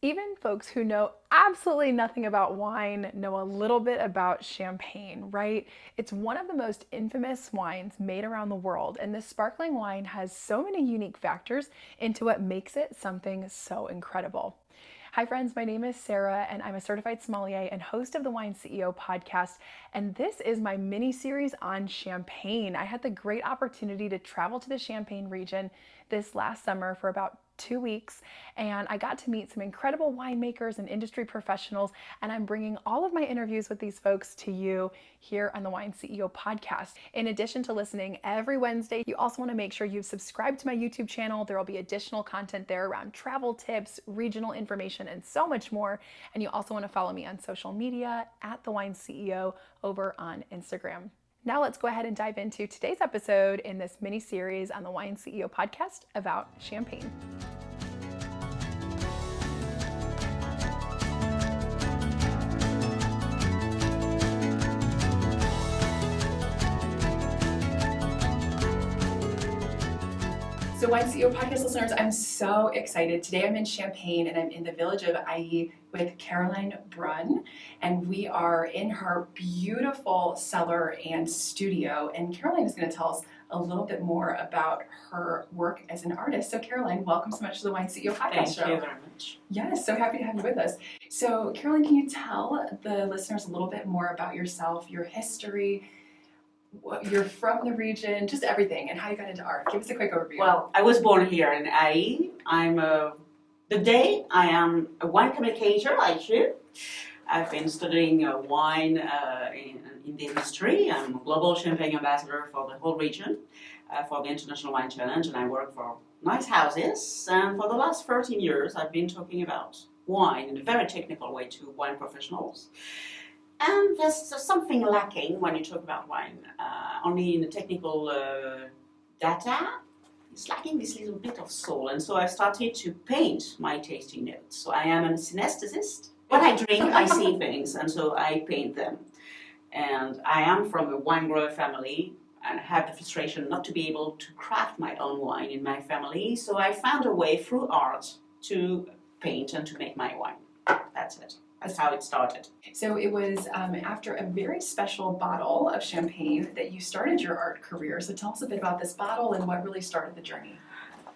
Even folks who know absolutely nothing about wine know a little bit about champagne, right? It's one of the most infamous wines made around the world, and this sparkling wine has so many unique factors into what makes it something so incredible. Hi, friends. My name is Sarah, and I'm a certified sommelier and host of the Wine CEO podcast. And this is my mini series on champagne. I had the great opportunity to travel to the Champagne region this last summer for about 2 weeks, and I got to meet some incredible winemakers and industry professionals. And I'm bringing all of my interviews with these folks to you here on the Wine CEO podcast. In addition to listening every Wednesday, you also want to make sure you've subscribed to my YouTube channel. There will be additional content there around travel tips, regional information, and so much more. And you also want to follow me on social media at the Wine CEO over on Instagram. Now let's go ahead and dive into today's episode in this mini series on the Wine CEO podcast about champagne. So Wine CEO podcast listeners, I'm so excited. Today I'm in Champagne and I'm in the village of Ailly with Caroline Brun, and we are in her beautiful cellar and studio. And Caroline is going to tell us a little bit more about her work as an artist. So Caroline, welcome so much to the Wine CEO podcast show. Thank you very much. Yes, so happy to have you with us. So Caroline, can you tell the listeners a little bit more about yourself, your history, you're from the region, just everything, and how you got into art? Give us a quick overview. Well, I was born here in Ailly. Today I am a wine communicator, like you. I've been studying wine in the industry. I'm a global champagne ambassador for the whole region, for the International Wine Challenge, and I work for nice houses. And for the last 13 years, I've been talking about wine in a very technical way to wine professionals. And there's something lacking when you talk about wine. Only in the technical data, it's lacking this little bit of soul. And so I started to paint my tasting notes. So I am a synesthetist. When I drink, I see things, and so I paint them. And I am from a wine grower family, and I have the frustration not to be able to craft my own wine in my family. So I found a way through art to paint and to make my wine. That's it. That's how it started. So it was after a very special bottle of champagne that you started your art career. So tell us a bit about this bottle and what really started the journey.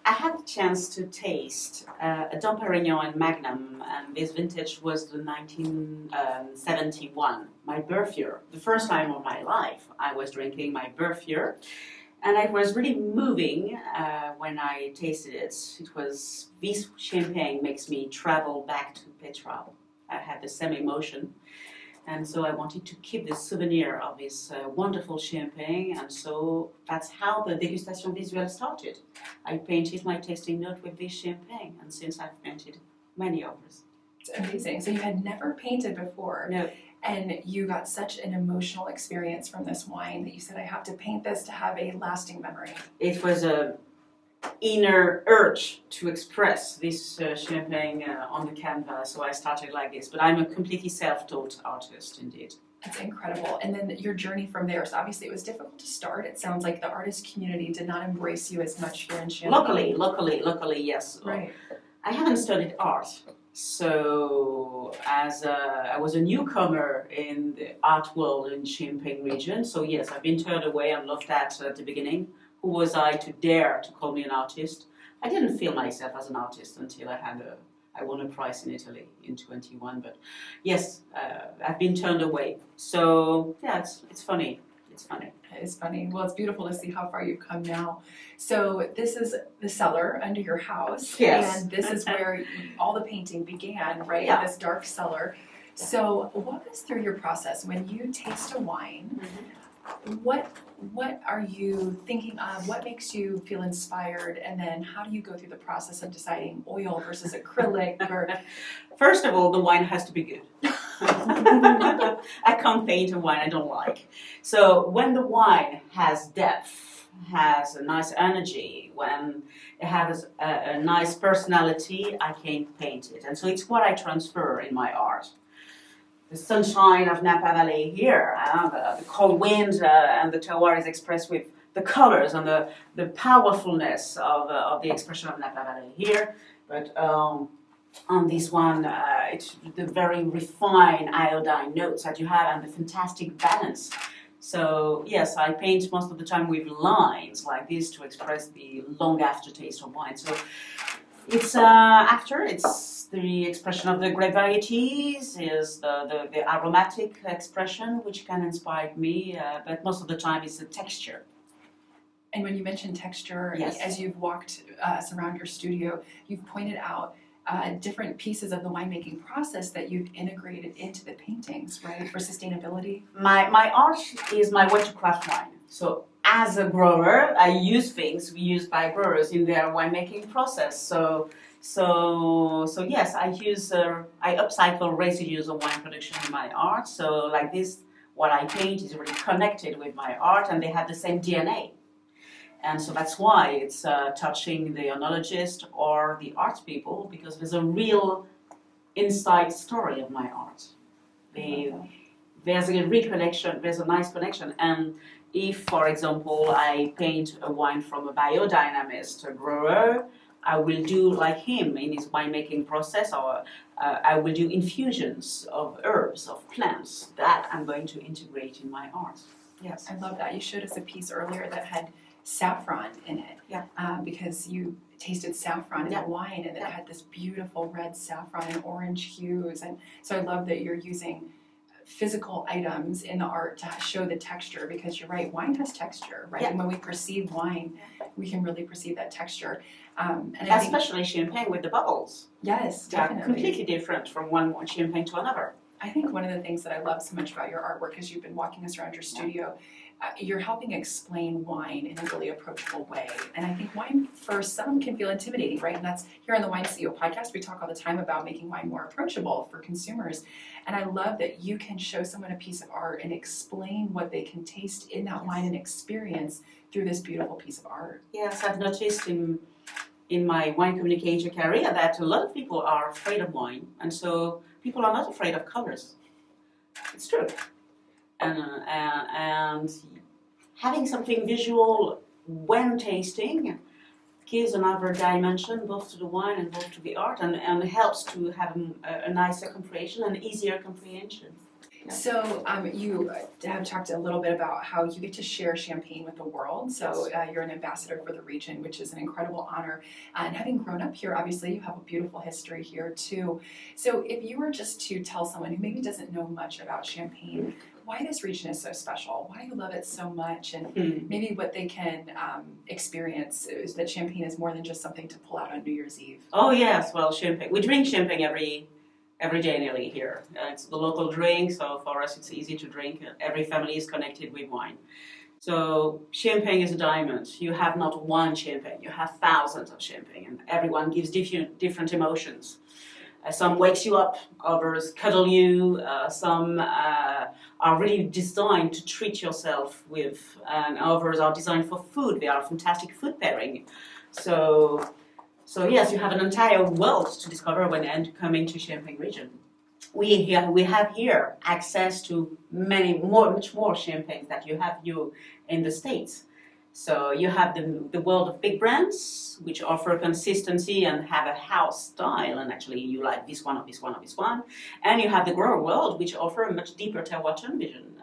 I had the chance to taste a Dom Perignon and Magnum, and this vintage was the 1971, my birth year. The first time of my life I was drinking my birth year, and it was really moving when I tasted it. It was, this champagne makes me travel back to Petra. I had the same emotion, and so I wanted to keep this souvenir of this wonderful champagne, and so that's how the degustation visuelle started. I painted my tasting note with this champagne, and since I've painted many others. It's amazing. So you had never painted before. No. And you got such an emotional experience from this wine that you said, I have to paint this to have a lasting memory. It was a inner urge to express this champagne on the canvas, so I started like this. But I'm a completely self-taught artist, indeed. That's incredible. And then your journey from there. So obviously it was difficult to start. It sounds like the artist community did not embrace you as much here in Champagne. Luckily, yes. Right. I haven't studied art, so I was a newcomer in the art world in Champagne region. So yes, I've been turned away and looked at the beginning. Who was I to dare to call me an artist? I didn't feel myself as an artist until I won a prize in Italy in 21. But yes, I've been turned away. So yeah, it's funny. It's funny. It is funny. Well, it's beautiful to see how far you've come now. So this is the cellar under your house. Yes. And this is where all the painting began, right? Yeah. This dark cellar. So walk us through your process. When you taste a wine, what are you thinking of? What makes you feel inspired? And then how do you go through the process of deciding oil versus acrylic? Or First of all, the wine has to be good. I can't paint a wine I don't like. So when the wine has depth, has a nice energy, when it has a nice personality, I can paint it. And so it's what I transfer in my art. The sunshine of Napa Valley here, the cold wind and the terroir is expressed with the colors and the powerfulness of the expression of Napa Valley here. But on this one, it's the very refined iodine notes that you have and the fantastic balance. So yes, I paint most of the time with lines like this to express the long aftertaste of wine. So it's it's the expression of the grape varieties, is the aromatic expression which can inspire me, but most of the time it's the texture. And when you mentioned texture, Yes. as you've walked us around your studio, you've pointed out different pieces of the winemaking process that you've integrated into the paintings, right, for sustainability. My art is my way to craft wine. So as a grower, I use things used by growers in their winemaking process. So yes, I upcycle residues of wine production in my art. So like this, what I paint is really connected with my art, and they have the same DNA. And so that's why it's touching the oenologist or the art people, because there's a real inside story of my art. There's a reconnection, there's a nice connection. And if, for example, I paint a wine from a biodynamist, a grower, I will do like him in his winemaking process, or I will do infusions of herbs, of plants that I'm going to integrate in my art. Yes. I love that. You showed us a piece earlier that had saffron in it. Yeah. Because you tasted saffron in Yeah. the wine, and it Yeah. had this beautiful red saffron and orange hues. And so I love that you're using physical items in the art to show the texture, because you're right, wine has texture, right? Yeah. And when we perceive wine, we can really perceive that texture. And I think, Especially champagne with the bubbles. yes, They are definitely. completely different from one champagne to another. I think one of the things that I love so much about your artwork is you've been walking us around your studio. You're helping explain wine in a really approachable way. And I think wine for some can feel intimidating, right? And that's here on the Wine CEO podcast, we talk all the time about making wine more approachable for consumers. And I love that you can show someone a piece of art and explain what they can taste in that wine and experience through this beautiful piece of art. Yes, I've noticed in my wine communication career that a lot of people are afraid of wine, and so people are not afraid of colors. It's true. And having something visual when tasting gives another dimension both to the wine and both to the art, and helps to have a nicer comprehension and easier comprehension. Yeah. So you have talked a little bit about how you get to share champagne with the world. So you're an ambassador for the region, which is an incredible honor. And having grown up here, obviously, you have a beautiful history here too. So if you were just to tell someone who maybe doesn't know much about Champagne, why this region is so special, why you love it so much, and maybe what they can experience is that Champagne is more than just something to pull out on New Year's Eve. Oh yes, well, champagne. We drink champagne every day nearly here. It's the local drink, so for us it's easy to drink. Every family is connected with wine. So champagne is a diamond. You have not one champagne, you have thousands of champagne, and everyone gives different emotions. Some wakes you up, others cuddle you, some are really designed to treat yourself with, and others are designed for food. They are a fantastic food pairing. So yes, you have an entire world to discover when you come into Champagne region. We have here access to much more champagnes that you have in the States. So you have the world of big brands, which offer consistency and have a house style, and actually you like this one or this one or this one. And you have the grower world, which offer a much deeper terroir vision,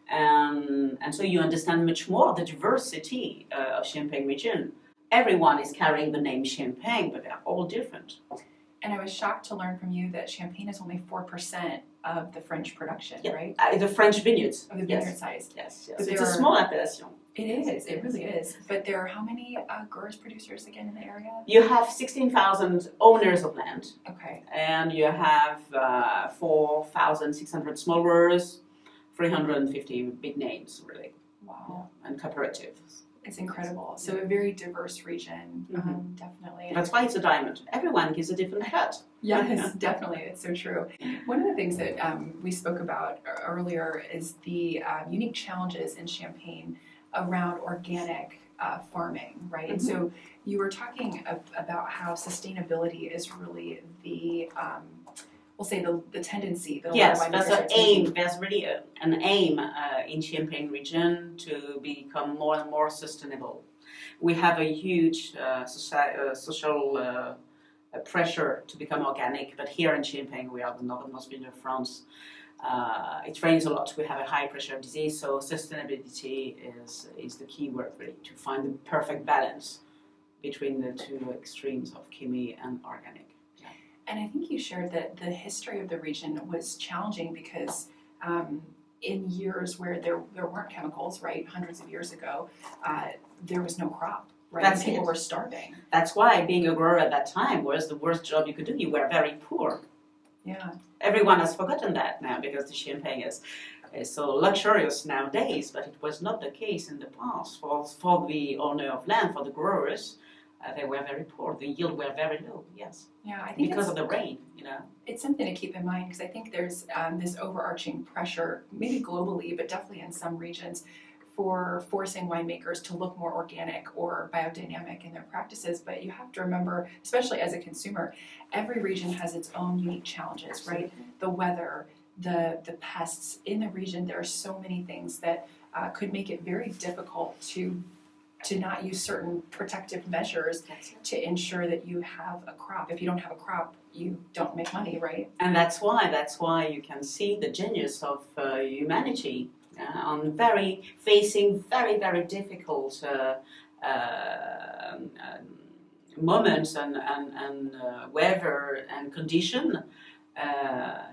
and so you understand much more the diversity of Champagne region. Everyone is carrying the name Champagne, but they're all different. And I was shocked to learn from you that Champagne is only 4% of the French production, Yeah. right? The French vineyards. Of the vineyard size. Yes. But It's a small appellation. It is, it really is. But there are how many growers, producers again in the area? You have 16,000 owners of land. Okay. And you have 4,600 small growers, 350 big names, really. Wow. And cooperatives. It's incredible. So a very diverse region, definitely. That's why it's a diamond. Everyone gives a different cut. Yes, definitely. It's so true. One of the things that we spoke about earlier is the unique challenges in Champagne around organic farming, right? And so you were talking about how sustainability is really the, we'll say the tendency that a lot of Yes, winemakers that's are an taking. aim. There's really an aim in Champagne region to become more and more sustainable. We have a huge social a pressure to become organic. But here in Champagne, we are the northernmost region of France. It rains a lot. We have a high pressure disease, so sustainability is the key word really to find the perfect balance between the two extremes of chemie and organic. Yeah. And I think you shared that the history of the region was challenging because in years where there weren't chemicals, right, hundreds of years ago, there was no crop, right? That's People it. were starving. That's why being a grower at that time was the worst job you could do. You were very poor. Yeah. Everyone has forgotten that now because the champagne is so luxurious nowadays, but it was not the case in the past. For the owner of land, for the growers, they were very poor. The yield were very low, yes. Yeah, I think because of the rain, it's something to keep in mind because I think there's this overarching pressure, maybe globally, but definitely in some regions, for forcing winemakers to look more organic or biodynamic in their practices. But you have to remember, especially as a consumer, every region has its own unique challenges, right? The weather, the pests in the region. There are so many things that could make it very difficult to not use certain protective measures to ensure that you have a crop. If you don't have a crop, you don't make money, right? And that's why you can see the genius of humanity on facing very, very difficult moments and weather and condition.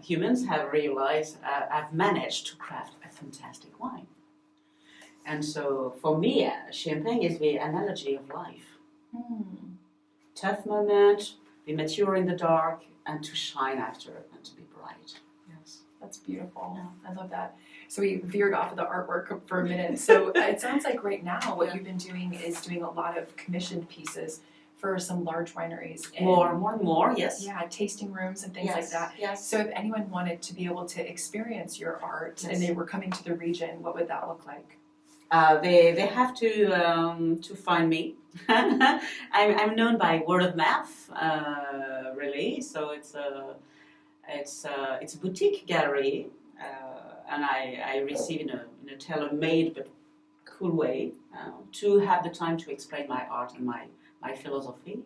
Humans have have managed to craft a fantastic wine. And so for me, champagne is the analogy of life. Tough moment, be mature in the dark, and to shine after, and to be bright. Yes. That's beautiful. Yeah. I love that. So we veered off of the artwork for a minute. So it sounds like right now what you've been doing is doing a lot of commissioned pieces for some large wineries. And more, yes. Yeah, tasting rooms and things like that. Yes. So if anyone wanted to be able to experience your art and they were coming to the region, what would that look like? They have to find me. I'm known by word of mouth, really. So it's a boutique gallery, and I receive in a tailor-made but cool way to have the time to explain my art and my philosophy.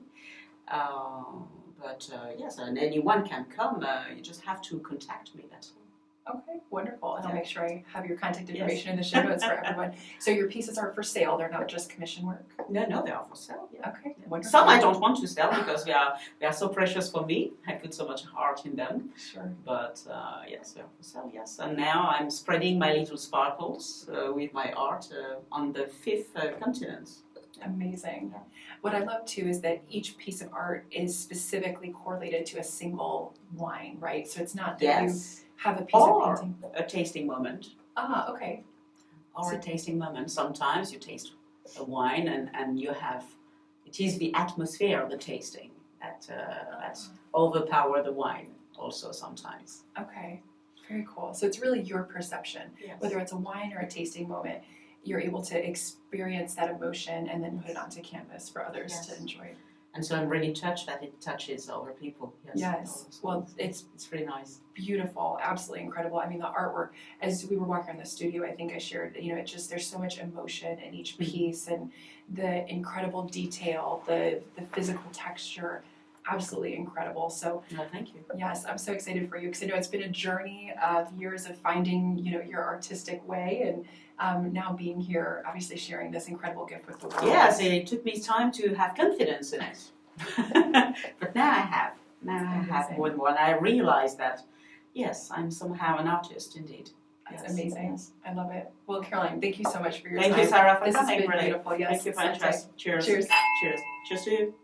But yes, and anyone can come. You just have to contact me. That's all. Okay, wonderful. And I'll make sure I have your contact information in the show notes for everyone. So your pieces are for sale. They're not just commission work. No, they are for sale. Yeah. Okay, wonderful. Some I don't want to sell because they are so precious for me. I put so much heart in them. Sure. But yes, they are for sale. Yes, and now I'm spreading my little sparkles with my art on the 5th continent. Amazing. Yeah. What I love too is that each piece of art is specifically correlated to a single wine, right? So it's not that you have a piece of painting. A tasting moment. Ah, okay. Or a tasting moment. Sometimes you taste a wine and you have, it is the atmosphere of the tasting that overpower the wine also sometimes. Okay, very cool. So it's really your perception. Yes. Whether it's a wine or a tasting moment, you're able to experience that emotion and then put it onto canvas for others to enjoy. And so I'm really touched that it touches other people. Yes. Well, it's really nice. Beautiful, absolutely incredible. I mean, the artwork, as we were walking around the studio, I think I shared, it just, there's so much emotion in each piece and the incredible detail, the physical texture, absolutely incredible. So, no, thank you. Yes, I'm so excited for you because I know it's been a journey of years of finding, your artistic way and now being here, obviously sharing this incredible gift with the world. Yes, it took me time to have confidence in it. But now I have. Now I have more and more. And I realize that, yes, I'm somehow an artist indeed. That's amazing. Yes. I love it. Well, Caroline, thank you so much for your time. Thank you, Sarah, for this coming. Has been beautiful. Yes, thank you for interest. Cheers. Cheers. Cheers. Cheers to you.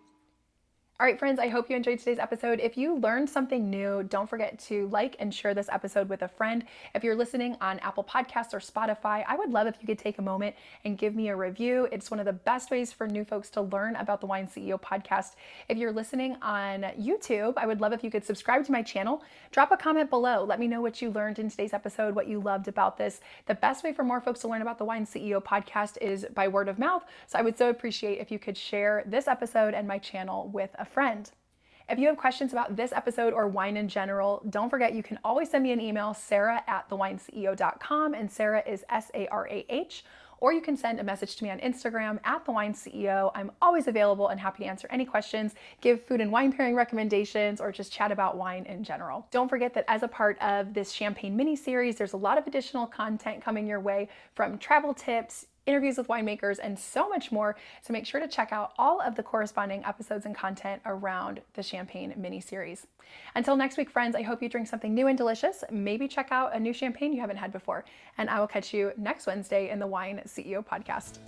All right, friends, I hope you enjoyed today's episode. If you learned something new, don't forget to like and share this episode with a friend. If you're listening on Apple Podcasts or Spotify, I would love if you could take a moment and give me a review. It's one of the best ways for new folks to learn about the Wine CEO podcast. If you're listening on YouTube, I would love if you could subscribe to my channel. Drop a comment below. Let me know what you learned in today's episode, what you loved about this. The best way for more folks to learn about the Wine CEO podcast is by word of mouth. So I would so appreciate if you could share this episode and my channel with a friend. If you have questions about this episode or wine in general, don't forget you can always send me an email, sarah@thewineCEO.com, and Sarah is SARAH, or you can send a message to me on Instagram at The Wine CEO. I'm always available and happy to answer any questions, give food and wine pairing recommendations, or just chat about wine in general. Don't forget that as a part of this Champagne mini-series, there's a lot of additional content coming your way, from travel tips, interviews with winemakers, and so much more. So make sure to check out all of the corresponding episodes and content around the Champagne mini-series. Until next week, friends, I hope you drink something new and delicious. Maybe check out a new champagne you haven't had before. And I will catch you next Wednesday in the Wine CEO podcast.